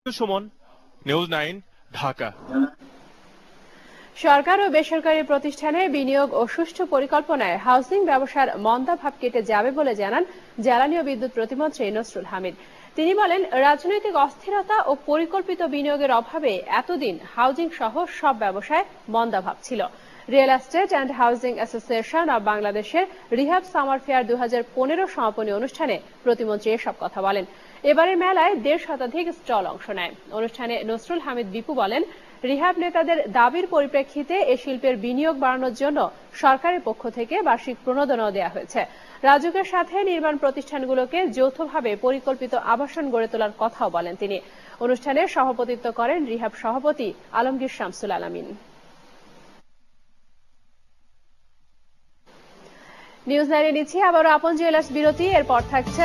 Suman, news 9, Dhaka. সরকার ও বেসরকারি প্রতিষ্ঠানে বিনিয়োগ ও সুষ্ঠু পরিকল্পনায় হাউজিং ব্যবসার মন্দাভাব কেটে যাবে বলে জানান জ্বালানি ও বিদ্যুৎ প্রতিমন্ত্রী নসরুল হামিদ। তিনি বলেন, রাজনৈতিক অস্থিরতা ও পরিকল্পিত বিনিয়োগের অভাবে এতদিন হাউজিং সহ সব ব্যবসায় মন্দাভাব ছিল। Real estate and housing association of বাংলাদেশের রিহ্যাব সামার ফেয়ার 2015 সমাপনী অনুষ্ঠানে প্রতিমন্ত্রী এসব কথা বলেন। এবারের মেলায় 1.5 শতাধিক স্টল অংশ নেয়। অনুষ্ঠানে নসরুল হামিদ বিপু বলেন, রিহ্যাব নেতাদের দাবির পরিপ্রেক্ষিতে এ শিল্পের বিনিয়োগ বাড়ানোর জন্য সরকারের পক্ষ থেকে বার্ষিক প্রণোদনাও দেওয়া হয়েছে। রাজুকের সাথে নির্মাণ প্রতিষ্ঠানগুলোকে যৌথভাবে পরিকল্পিত আবাসন গড়ে তোলার কথাও বলেন তিনি। অনুষ্ঠানে সভাপতিত্ব করেন রিহ্যাব সভাপতি আলমগীর শামসুল আলামিন। নিউজ 9 নিচ্ছি আবারও আপন জুয়েলার্স বিরতি, এরপর থাকছে